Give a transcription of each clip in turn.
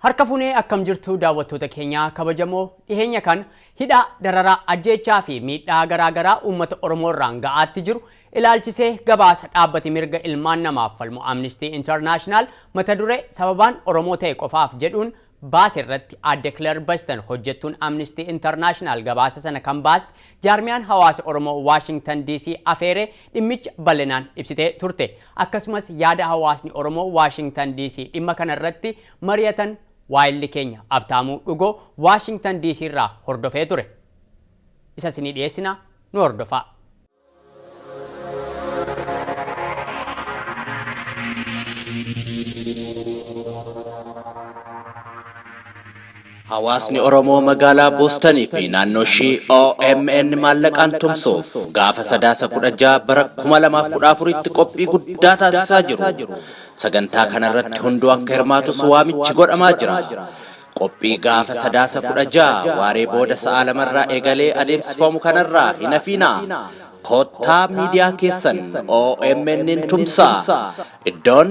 Harka funee akkam jirtu daawwattoota keenya kabajamoo dhiheenya kan hidha dararaa ajjeechaa fi miidhaa garaagaraa uummata Oromoo irraan ga'aatti jiru ilaalchisee gabaasa dhaabbati mirga ilmaan namaaf falmu Amnesty International mata duree sababaan Oromoo ta'e qofaaf jedhuun baase irratti adde Beston hojjettuun Amnesty International gabaasa sana kan baaste jaarmiyaan hawaasa Oromoo Washington DC afeeree dhimmicha bal'inaan ibsitee turte akkasumas yaada hawaasni Oromoo Washington DC dhimma kana irratti mari'atan waayilli keenya abtaamuu dhugoo Washington DC irraa hordofee ture. Isa sinii dhiyeessina nu hordofaa. Hawaasni Oromoo magaalaa Beston fi naannoo ishii OMN maallaqaan tumsuuf gaafa sadaasa 16 bara 2014tti qophii guddaa taasisaa jiru. Sagantaa kanarratti hunduu akka hirmaatus waamichi godhamaa jira. Qophii gaafa sadaasa 16 waaree booda sa'a lamarraa eegalee adeemsifamu kanarraa hin hafiinaa. Kottaa miidiyaa keessan OMN tumsaa. Iddoon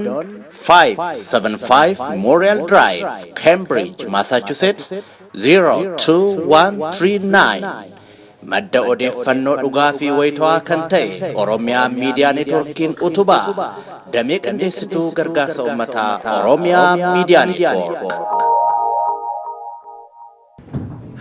575 Memorial Drive, Cambridge, Massachusetts 02139. Madda odeeffannoo dhugaa fi wayitawaa kan ta'e Oromiyaa Miidiyaa Neetworkiin utubaa damee qindeessituu gargaarsa uummataa Oromiyaa Miidiyaa Neetwork.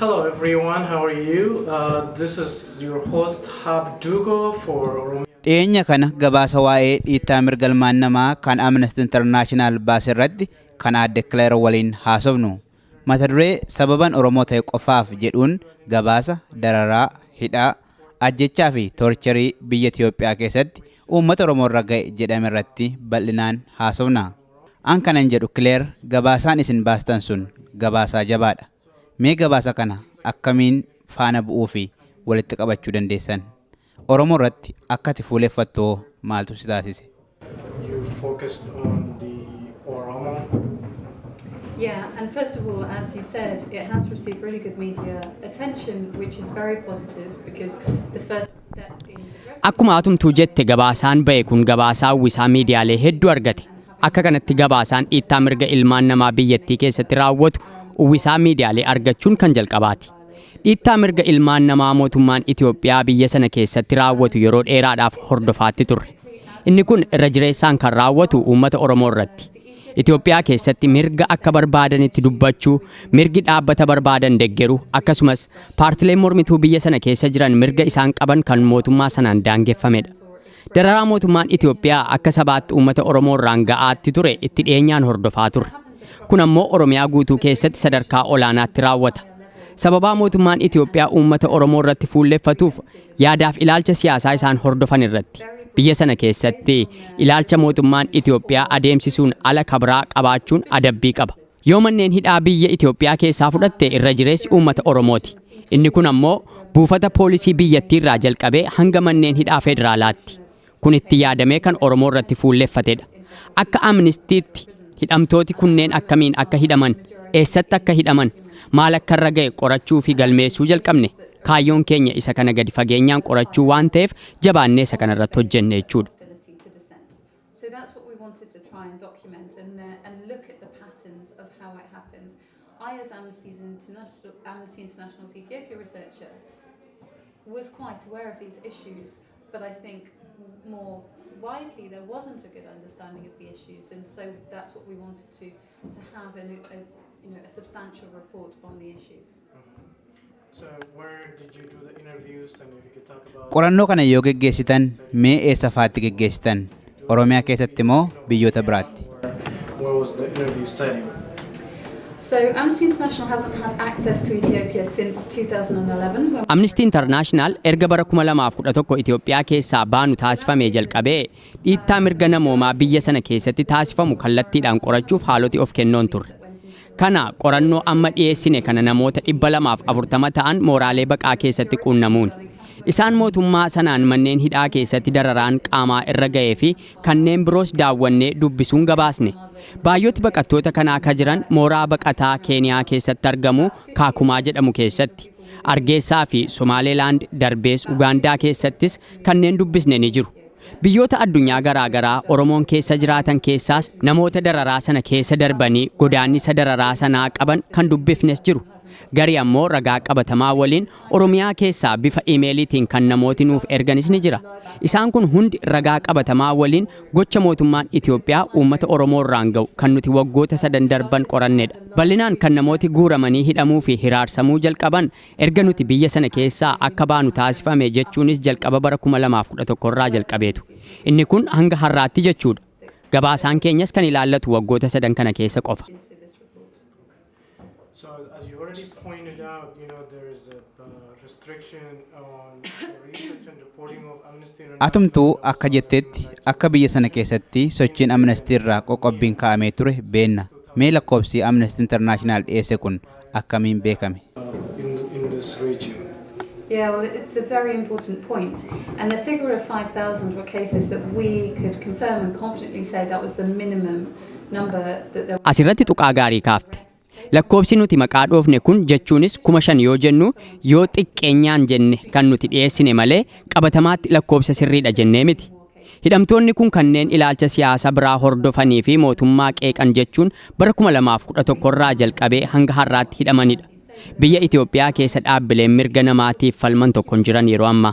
Hello everyone, how are you? This is your host Habdugo for Oromia. Dhiyeenya kana gabaasa waa'ee dhiittaa mirga ilmaan namaa kan Amnesty International baase irratti kan adde waliin haasofnu. Mata duree sababan Oromoo ta'e qofaaf jedhuun gabaasa dararaa, hidhaa, ajjechaa fi torcherii biyya Itoophiyaa keessatti uummata Oromoo irra ga'e jedhame irratti bal'inaan haasofna. An kanan jedhu Claire gabaasaan isin baastan sun gabaasaa jabaadha. Mee gabaasa kana akkamiin faana bu'uu fi walitti qabachuu dandeessan? Oromoo irratti akka ati fuuleffattoo maaltu si taasise? You focused on the Oromo. Yeah, and first of all, as you said, it has received really good media attention, which is very positive because the first step in Akkuma atumtuu jette gabaasaan ba'e kun gabaasaa uwwisaa miidiyaalee hedduu argate. Akka kanatti gabaasaan dhiittaa mirga ilmaan namaa biyyattii keessatti raawwatu uwwisaa miidiyaalee argachuun kan jalqabaati. Dhiittaa mirga ilmaan namaa mootummaan Itoophiyaa biyya sana keessatti raawwatu yeroo dheeraadhaaf hordofaatti turre. Inni kun irra jireessaan kan raawwatu uummata Oromoo irratti. Itoophiyaa keessatti mirga akka barbaadanitti dubbachuu, mirgi dhaabbata barbaadan deeggaruu akkasumas paartileen mormituu biyya sana keessa jiran mirga isaan qaban kan mootummaa sanaan daangeffamedha. Dararaa mootummaan Itoophiyaa akka sabaatti uummata Oromoo irraan ga'aatti ture itti dhiyeenyaan hordofaa turre. Kun ammoo Oromiyaa guutuu keessatti sadarkaa olaanaatti raawwata. Sababaa mootummaan Itoophiyaa uummata Oromoo irratti fuulleffatuuf yaadaaf ilaalcha siyaasaa isaan hordofan irratti biyya sana keessatti ilaalcha mootummaan Itoophiyaa adeemsisuun ala kabraa qabaachuun adabbii qaba. Yoo manneen hidhaa biyya Itoophiyaa keessaa fudhatte irra jireessi uummata Oromooti. Inni kun ammoo buufata poolisii biyyattii irraa jalqabee hanga manneen hidhaa federaalaatti. Kun itti yaadamee kan Oromoo irratti fuulleffatedha. Akka Amnistiitti hidhamtooti kunneen akkamiin akka hidhaman, eessatti akka hidhaman, maal akka irra ga'e qorachuu fi galmeessuu jalqabne. Kaayyoon keenya isa kana gadi fageenyaan qorachuu waan ta'eef jabaannee isa kana irratti hojjenne jechuudha. So that's what we wanted to try and document and look at the patterns of how it happened. I, as Amnesty International's Ethiopia researcher, was quite aware of these issues, but I think more widely there wasn't a good understanding of the issues, and so that's what we wanted to have a substantial report on the issues. So where did you do the interviews, and if you could talk about Qorannoo kana yoo geggeessitan mee eessa faatti geggeessitan? Oromiyaa keessatti moo biyyoota biraatti? where was the interview setting? So Amnesty International hasn't had access to Ethiopia since 2011. Amnesty International erga bara 2011 Itoophiyaa keessaa baanu taasifamee jalqabee dhiittaa mirga namoomaa biyya sana keessatti taasifamu kallattiidhaan qorachuuf haaloti of kennoon turre. Kana qorannoo amma dhiyeessine kana namoota 240 ta'an mooraalee baqaa keessatti quunnamuun. Isaan mootummaa sanaan manneen hidhaa keessatti dararaan qaamaa irra ga'ee fi kanneen biroos daawwannee dubbisuun gabaasne. Baay'ooti baqattoota kanaa akka jiran mooraa baqataa Keeniyaa keessatti argamu Kaakumaa jedhamu keessatti. Argeessaa fi Somaaliilaand darbees Ugaandaa keessattis kanneen dubbisne ni jiru. Biyyoota addunyaa garaa garaa Oromoon keessa jiraatan keessaas namoota dararaa sana keessa darbanii godaannisa dararaa sanaa qaban kan dubbifnes jiru. Gari ammoo ragaa qabatamaa waliin Oromiyaa keessaa bifa iimeeliitiin kan namooti nuuf erganis ni jira. Isaan kun hundi ragaa qabatamaa waliin gocha mootummaan Itoophiyaa uummata Oromoo irraan ga'u kan nuti waggoota 3 darban qorannedha. Bal'inaan kan namooti guuramanii hidhamuu fi hiraarsamuu jalqaban erga nuti biyya sana keessaa akka baanu taasifame jechuunis jalqaba bara 2011 irraa jalqabeetu. Inni kun hanga har'aatti jechuudha. Gabaasaan keenyas kan ilaallatu waggoota 3 kana keessa qofa. So as you already pointed out, there is a restriction on research and reporting of Amnesty International. Atumtuu akka jettetti akka biyya sana keessatti sochiin Amnesty irraa qoqqobbiin kaa'amee ture beenna. Mee lakkoobsi Amnesty International dhiyeesse kun akkamiin beekame? In this region. Yeah, well, it's a very important point. And the figure of 5,000 were cases that we could confirm and confidently say that was the minimum number that there was. Asirratti tuqaa gaarii kaafte. Lakkoobsi nuti maqaa dhoofne kun jechuunis 5,000 yoo jennu yoo xiqqeenyaan jenne kan nuti dhiyeessine malee qabatamaatti lakkoobsa sirriidha jennee miti. Hidhamtoonni kun kanneen ilaalcha siyaasa biraa hordofanii fi mootummaa qeeqan jechuun bara 2011 irraa jalqabee hanga har'aatti hidhamanidha. Biyya Itoophiyaa keessa dhaabbileen mirga namaatiif falman tokko hin jiran yeroo ammaa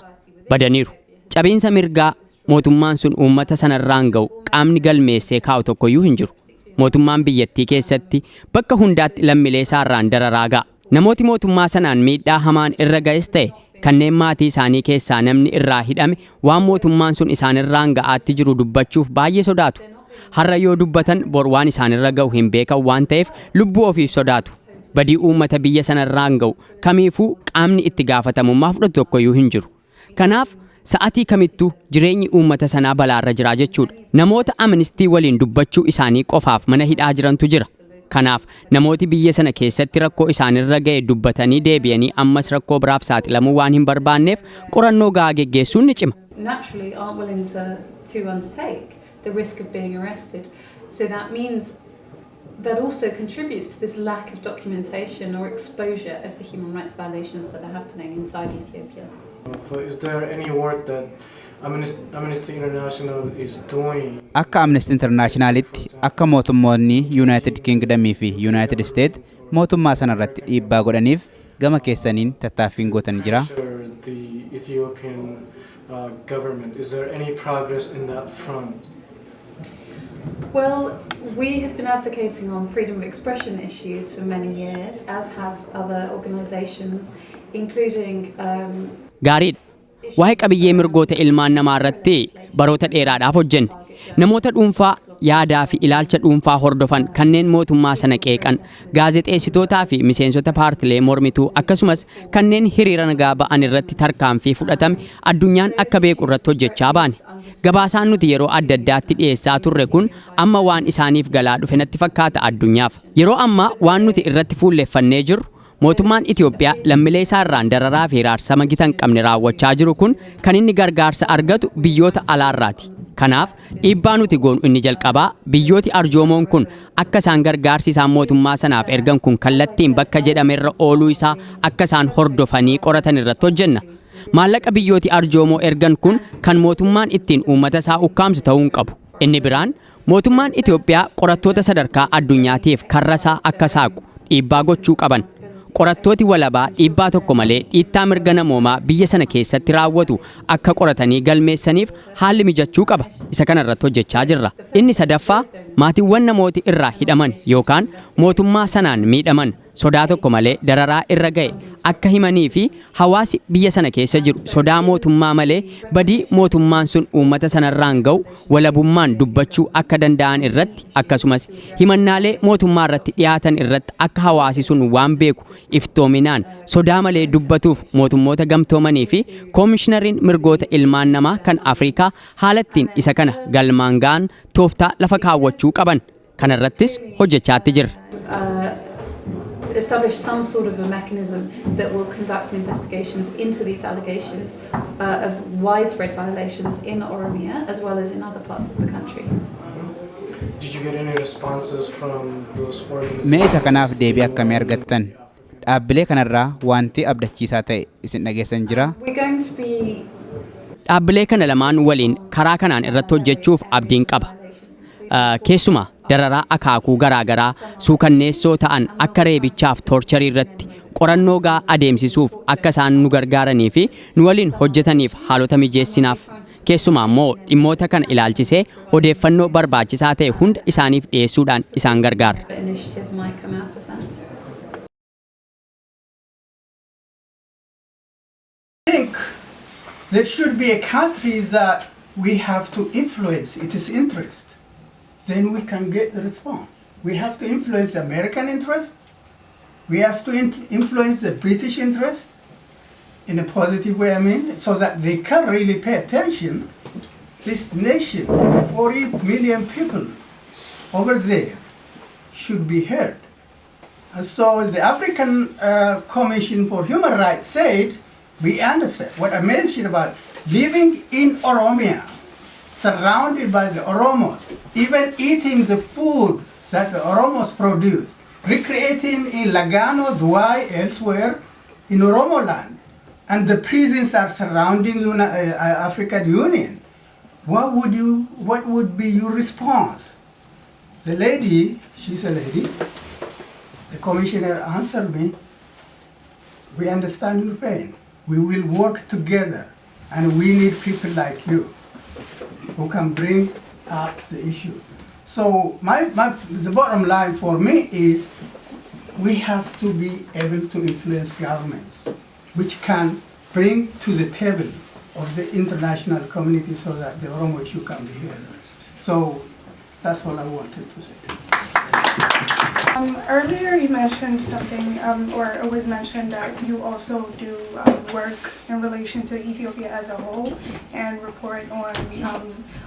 badaniiru. Cabiinsa mirgaa mootummaan sun uummata sanarraan ga'u qaamni galmeessee kaa'u tokkoyyuu hin jiru. Mootummaan biyyattii keessatti bakka hundaatti lammiilee isaarraan dararaa ga'a. Namooti mootummaa sanaan miidhaa hamaan irra ga'es ta'e kanneen maatii isaanii keessaa namni irraa hidhame waan mootummaan sun isaanirraan ga'aatti jiru dubbachuuf baay'ee sodaatu. Har'a yoo dubbatan bor waan isaanirra ga'u hin beekan waan ta'eef lubbuu ofiif sodaatu. Badii uummata biyya sanarraan ga'u kamiifuu qaamni itti gaafatamummaa fudhatu tokkoyyuu hin jiru. Kanaaf sa'atii kamittuu jireenyi uummata sanaa balaarra jira jechuudha. Namoota Amnestii waliin dubbachuu isaanii qofaaf mana hidhaa jirantu jira. Kanaaf namooti biyya sana keessatti rakkoo isaanirra ga'e dubbatanii deebi'anii ammas rakkoo biraaf saaxilamuu waan hin barbaanneef qorannoo gahaa geggeessuun ni cima. Naturally aren't willing to undertake the risk of being arrested. So that means that also contributes to this lack of documentation or exposure of the human rights violations that are happening inside Ethiopia. But is there any work that Amnesty International is doing? Akka Amnesty Internationalitti akka mootummoonni United Kingdom fi United States mootummaa sanarratti dhiibbaa godhaniif gama keessaniin tattaaffiin gootan jira. The Ethiopian government, is there any progress in that front? Well, we have been advocating on freedom of expression issues for many years, as have other organisations, including Gaariidha. Waa'ee qabiyyee mirgoota ilmaan namaa irratti baroota dheeraadhaaf hojjenne. Namoota dhuunfaa yaadaa fi ilaalcha dhuunfaa hordofan kanneen mootummaa sana qeeqan, gaazexeessitootaa fi miseensota paartilee mormituu akkasumas kanneen hiriira nagaa ba'an irratti tarkaanfii fudhatame addunyaan akka beeku irratti hojjechaa baane. Gabaasaan nuti yeroo adda addaatti dhiyeessaa turre kun amma waan isaaniif galaa dhufe natti fakkaata addunyaaf. Yeroo ammaa waan nuti irratti fuulleffannee jirru mootummaan Itoophiyaa lammiilee isaarraan dararaa fi hiraarsama gita hin qabne raawwachaa jiru kun kan inni gargaarsa argatu biyyoota alaarraati. Kanaaf dhiibbaa nuti goonu inni jalqabaa biyyooti arjoomoon kun akka isaan gargaarsi isaan mootummaa sanaaf ergan kun kallattiin bakka jedhamerra ooluu isaa akka isaan hordofanii qoratan irratti hojjenna. Maallaqa biyyooti arjoomoo ergan kun kan mootummaan ittiin uummata isaa ukkaamsu ta'uu hin qabu. Inni biraan mootummaan Itoophiyaa qorattoota sadarkaa addunyaatiif karra isaa akka saaqu dhiibbaa gochuu qaban. Qorattooti walabaa dhiibbaa tokko malee dhiittaa mirga namoomaa biyya sana keessatti raawwatu akka qoratanii galmeessaniif haalli mijachuu qaba. Isa kana irratti hojjechaa jirra. Inni sadaffaa maatiiwwan namooti irraa hidhaman yookaan mootummaa sanaan miidhaman sodaa tokko malee dararaa irra ga'e akka himanii fi hawaasi biyya sana keessa jiru sodaa mootummaa malee badii mootummaan sun uummata sanarraan ga'u walabummaan dubbachuu akka danda'an irratti akkasumas himannaalee mootummaa irratti dhiyaatan irratti akka hawaasi sun waan beeku iftoominaan sodaa malee dubbatuuf mootummoota gamtoomanii fi koomishinariin mirgoota ilmaan namaa kan Afrikaa haalattiin isa kana galmaan ga'an tooftaa lafa kaawwachuu qaban. Kana irrattis hojjechaatti jirra. Establish some sort of a mechanism that will conduct investigations into these allegations of widespread violations in Oromia as well as in other parts of the country. Did you get any responses from those organizations? Mee isa kanaaf deebii akkamii argattan? Dhaabbilee kanarraa wanti abdachiisaa ta'e isin dhageessan jira? We're going to be dhaabbilee kana lamaan waliin karaa kanaan irratti hojjechuuf abdiin qaba. Keessumaa dararaa akaakuu garaagaraa suukanneessoo ta'an akka reebichaaf toorcharii irratti qorannoo gaa adeemsisuuf akka isaan nu gargaaranii fi nu waliin hojjetaniif haalota mijeessinaaf. Keessumaa immoo dhimmoota kana ilaalchisee odeeffannoo barbaachisaa ta'e hunda isaaniif dhiyeessuudhaan isaan gargaara. There should be a country that we have to influence its interest. Then we can get the response. We have to influence the American interest. We have to influence the British interest in a positive way, I mean, so that they can really pay attention. This nation, 40 million people over there, should be heard. And so the African Commission for Human Rights said, we understand what I mentioned about living in Oromia, surrounded by the Oromos, even eating the food that the Oromos produce, recreating in Lagano, Zwei, elsewhere in Oromo land, and the prisons are surrounding African Union. What would be your response? The lady, she's a lady, the commissioner answered me, we understand your pain. We will work together, and we need people like you who can bring up the issue. So the bottom line for me is we have to be able to influence governments, which can bring to the table of the international community so that the Oromo issue can be heard. So that's all I wanted to say. Earlier you mentioned something, or it was mentioned that you also do work in relation to Ethiopia as a whole and report on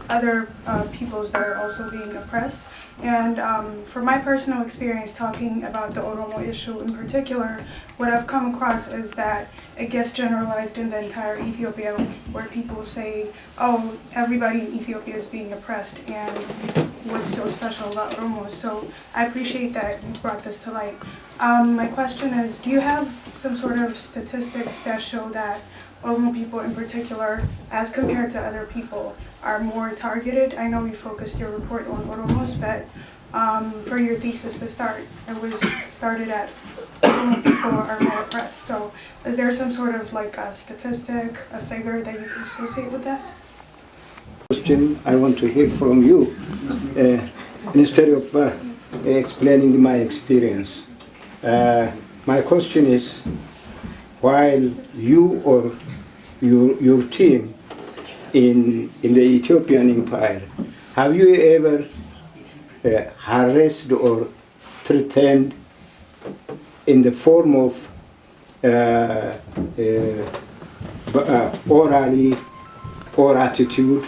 other peoples that are also being oppressed. And from my personal experience talking about the Oromo issue in particular, what I've come across is that it gets generalized in the entire Ethiopia, where people say, oh, everybody in Ethiopia is being oppressed, and what's so special about Oromos? So I appreciate that you brought this to light. My question is, do you have some sort of statistics that show that Oromo people in particular, as compared to other people, are more targeted? I know you focused your report on Oromos, but for your thesis to start, it was started at Oromo people are more oppressed. So is there some sort of like a statistic, a figure that you can associate with that? Question I want to hear from you instead of explaining my experience. My question is, while you or your team in the Ethiopian Empire, have you ever harassed or threatened in the form of orally or attitude,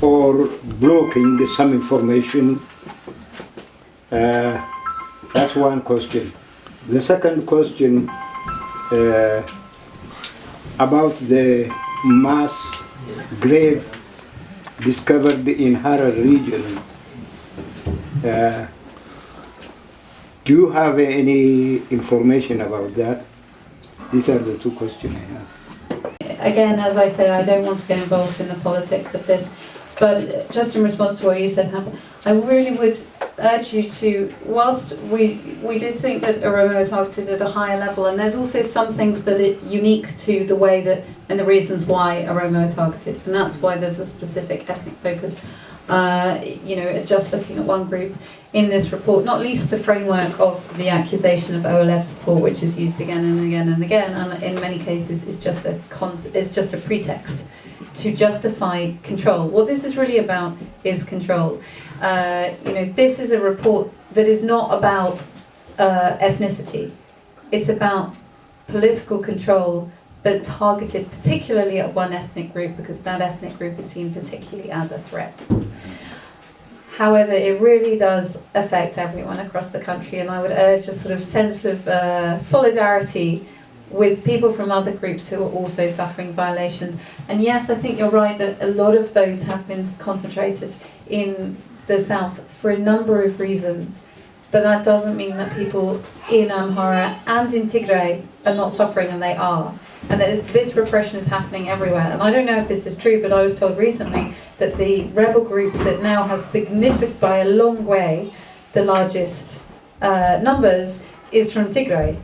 or blocking some information? That's one question. The second question about the mass grave discovered in Harar region. Do you have any information about that? These are the two questions I have. Again, as I say, I don't want to get involved in the politics of this, but just in response to what you said, I really would urge you to, whilst we did think that Oromo is targeted at a higher level, and there's also some things that are unique to the way that, and the reasons why Oromo are targeted, and that's why there's a specific ethnic focus. Just looking at one group in this report, not least the framework of the accusation of OLF support, which is used again and again and again, and in many cases is just a pretext to justify control. What this is really about is control. This is a report that is not about ethnicity. It's about political control, but targeted particularly at one ethnic group, because that ethnic group is seen particularly as a threat. However, it really does affect everyone across the country, and I would urge a sort of sense of solidarity with people from other groups who are also suffering violations. And yes, I think you're right that a lot of those have been concentrated in the south for a number of reasons, but that doesn't mean that people in Amhara and in Tigray are not suffering, and they are. and that this repression is happening everywhere. And I don't know if this is true, but I was told recently that the rebel group that now has significant, by a long way, the largest numbers is from Tigray,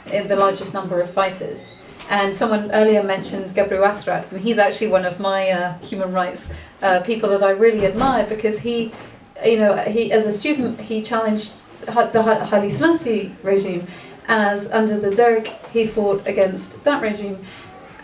the largest number of fighters. And someone earlier mentioned Gebru Asrat, and he's actually one of my human rights people that I really admire, because he as a student, he challenged the Haile Selassie regime, as under the Derg, he fought against that regime.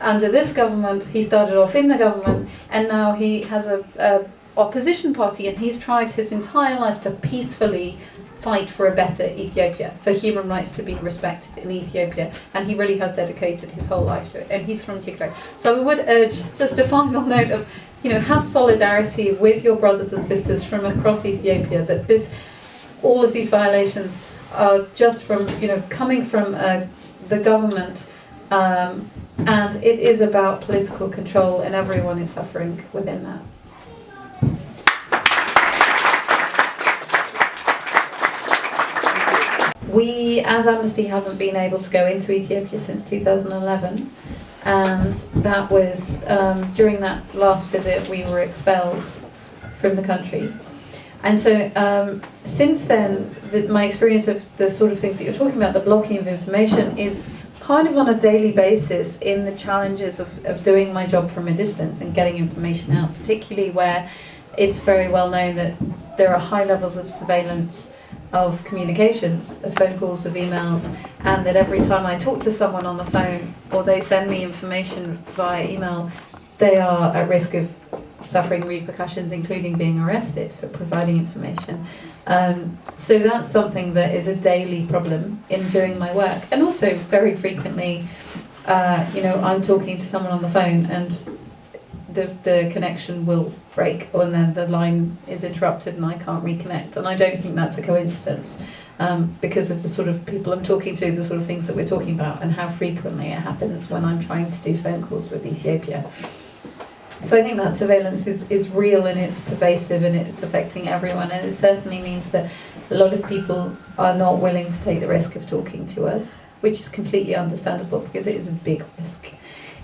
Under this government, he started off in the government, and now he has a opposition party, and he's tried his entire life to peacefully fight for a better Ethiopia, for human rights to be respected in Ethiopia, and he really has dedicated his whole life to it, and he's from Tigray. So we would urge, just a final note of, have solidarity with your brothers and sisters from across Ethiopia, that all of these violations are just from, coming from the government, and it is about political control, and everyone is suffering within that. We, as Amnesty, haven't been able to go into Ethiopia since 2011, and that was, during that last visit, we were expelled from the country. And so, since then, my experience of the sort of things that you're talking about, the blocking of information, is kind of on a daily basis in the challenges of doing my job from a distance and getting information out, particularly where it's very well known that there are high levels of surveillance of communications, of phone calls, of emails, and that every time I talk to someone on the phone or they send me information via email, they are at risk of suffering repercussions, including being arrested for providing information. So that's something that is a daily problem in doing my work. And also very frequently, I'm talking to someone on the phone and the connection will break, and then the line is interrupted and I can't reconnect. And I don't think that's a coincidence, because of the sort of people I'm talking to, the sort of things that we're talking about, and how frequently it happens when I'm trying to do phone calls with Ethiopia. So I think that surveillance is real, and it's pervasive, and it's affecting everyone, and it certainly means that a lot of people are not willing to take the risk of talking to us, which is completely understandable because it is a big risk.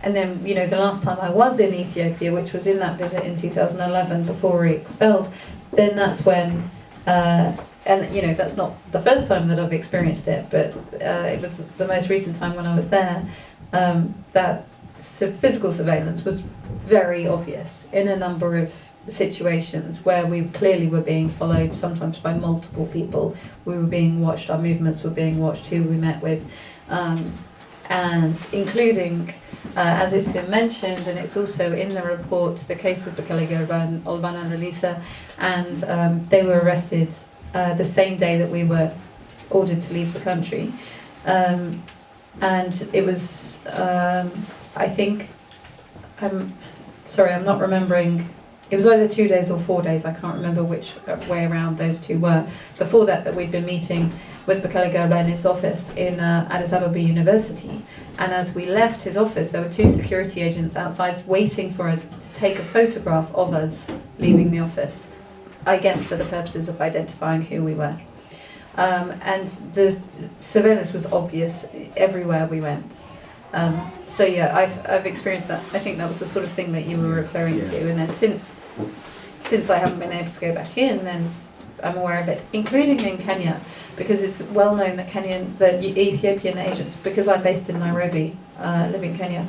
And then, the last time I was in Ethiopia, which was in that visit in 2011 before we were expelled, then that's when, and that's not the first time that I've experienced it, but it was the most recent time when I was there, that physical surveillance was very obvious in a number of situations where we clearly were being followed, sometimes by multiple people. We were being watched, our movements were being watched, who we met with, and including, as it's been mentioned, and it's also in the report, the case of Bekele Gerban, Olban and Relisa, and they were arrested the same day that we were ordered to leave the country. And it was, I think, I'm not remembering, it was either 2 days or 4 days, I can't remember which way around those two were. Before that we'd been meeting with Bekele Gerba in his office in Addis Ababa University, and as we left his office there were two security agents outside waiting for us to take a photograph of us leaving the office, I guess for the purposes of identifying who we were. And the surveillance was obvious everywhere we went. So yeah, I've experienced that. I think that was the sort of thing that you were referring to. And then since I haven't been able to go back in, then I'm aware of it, including in Kenya, because it's well known that the Ethiopian agents, because I'm based in Nairobi, live in Kenya,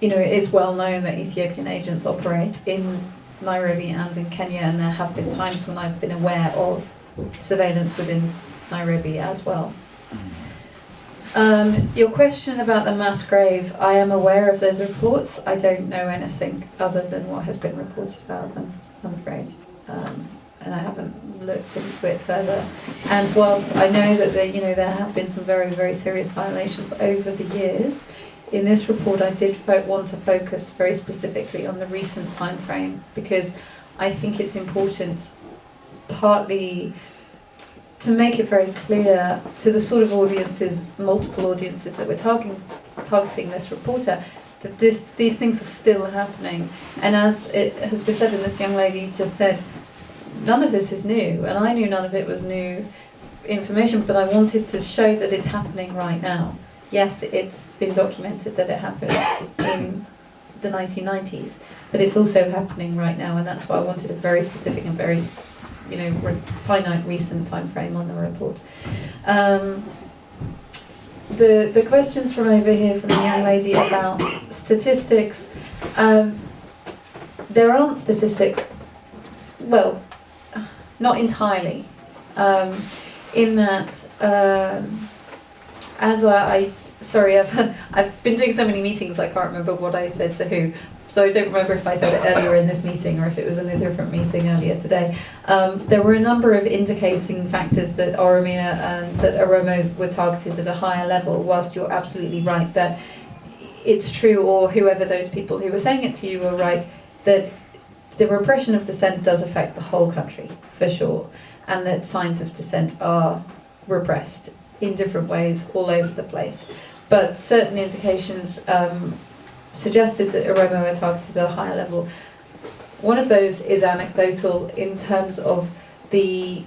it is well known that Ethiopian agents operate in Nairobi and in Kenya, and there have been times when I've been aware of surveillance within Nairobi as well. Your question about the mass grave, I am aware of those reports. I don't know anything other than what has been reported about them, I'm afraid. And I haven't looked into it further. And whilst I know that there have been some very, very serious violations over the years, in this report I did want to focus very specifically on the recent time frame, because I think it's important, partly to make it very clear to the sort of audiences, multiple audiences that we're targeting this reporter, that these things are still happening. And as it has been said, and this young lady just said, none of this is new, and I knew none of it was new information, but I wanted to show that it's happening right now. yes, it's been documented that it happened in the 1990s, but it's also happening right now, and that's why I wanted a very specific and very, finite recent time frame on the report. The questions from over here from the young lady about statistics, there aren't statistics, well, not entirely, in that I've been doing so many meetings I can't remember what I said to who, so I don't remember if I said it earlier in this meeting or if it was in a different meeting earlier today. There were a number of indicating factors that Oromia and that Oromo were targeted at a higher level, whilst you're absolutely right that it's true, or whoever those people who were saying it to you were right, that the repression of dissent does affect the whole country, for sure, and that signs of dissent are repressed in different ways all over the place. But certain indications suggested that Oromo were targeted at a higher level. One of those is anecdotal in terms of the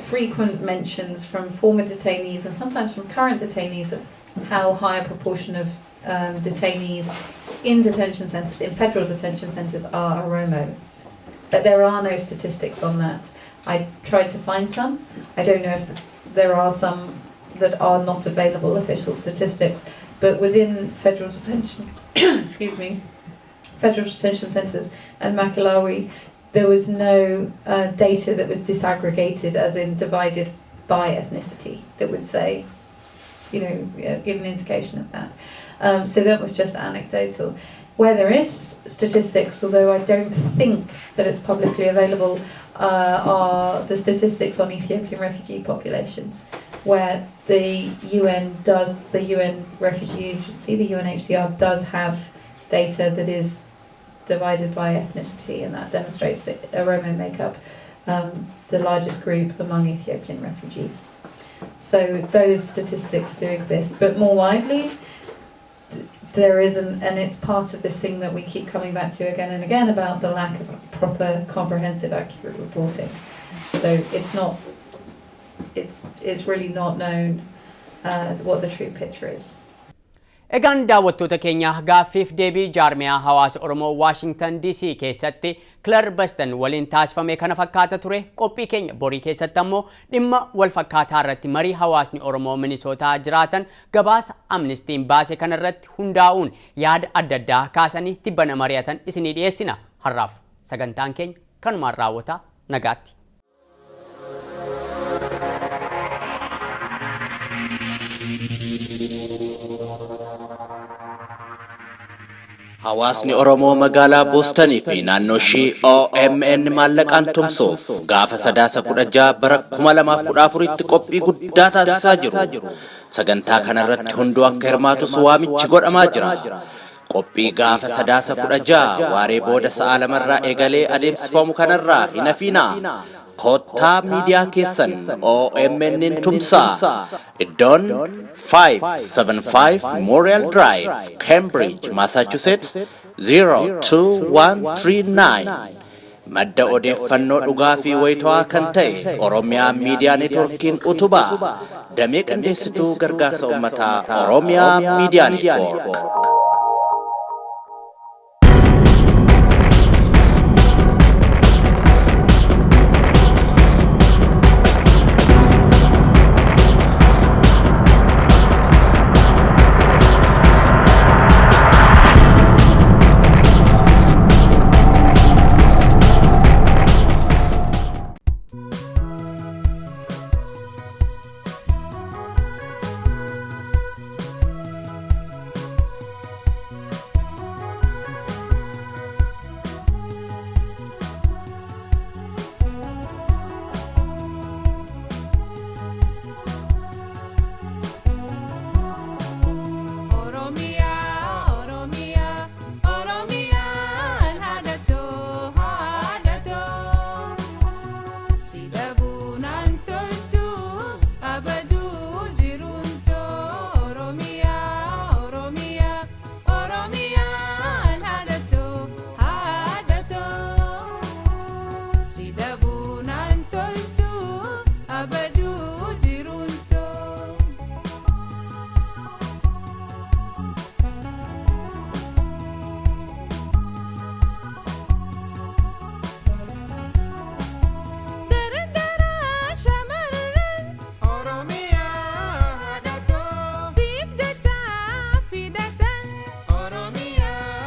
frequent mentions from former detainees and sometimes from current detainees of how high a proportion of detainees in detention centres, in federal detention centres, are Oromo. But there are no statistics on that. I tried to find some. I don't know if there are some that are not available official statistics, but within federal detention, federal detention centres and Makilawi, there was no data that was disaggregated, as in divided by ethnicity, that would say, give an indication of that. So that was just anecdotal. Where there is statistics, although I don't think that it's publicly available, are the statistics on Ethiopian refugee populations, where the UN Refugee Agency, the UNHCR, does have data that is divided by ethnicity, and that demonstrates that Oromo make up the largest group among Ethiopian refugees. So those statistics do exist, but more widely, there isn't, and it's part of this thing that we keep coming back to again and again about the lack of proper, comprehensive, accurate reporting. So it's really not known what the true picture is. Egaan daawwattoota keenya gaaffiif deebii jaarmiyaa hawaasa Oromoo Washington DC keessatti Beston waliin taasifame kana fakkaata ture. Qophii keenya borii keessatti ammoo dhimma wal fakkaataa irratti marii hawaasni Oromoo Minisootaa jiraatan gabaasa Amnistiin baase kana irratti hundaa'uun yaada adda addaa kaasanii tibbana mari'atan isinii dhiyeessina. Har'aaf sagantaan keenya kanumaan raawwata. Nagaatti. Hawaasni Oromoo magaalaa Beston fi naannoo ishii OMN maallaqaan tumsuuf gaafa sadaasa 16 bara 2014tti qophii guddaa taasisaa jiru. Sagantaa kanarratti hunduu akka hirmaatus waamichi godhamaa jira. Qophii gaafa sadaasa 16 waaree booda sa'a lamarraa eegalee adeemsifamu kanarraa hin hafiinaa. Kota media keessan OMN tumsaa. Iddoon 575 Memorial Drive, Cambridge, Massachusetts 02139. Madda odeeffannoo dhugaa fi wayitawaa kan ta'e Oromiyaa Media Networkiin utubaa. Damee qindeessituu gargaarsa uummataa Oromiyaa Media Network.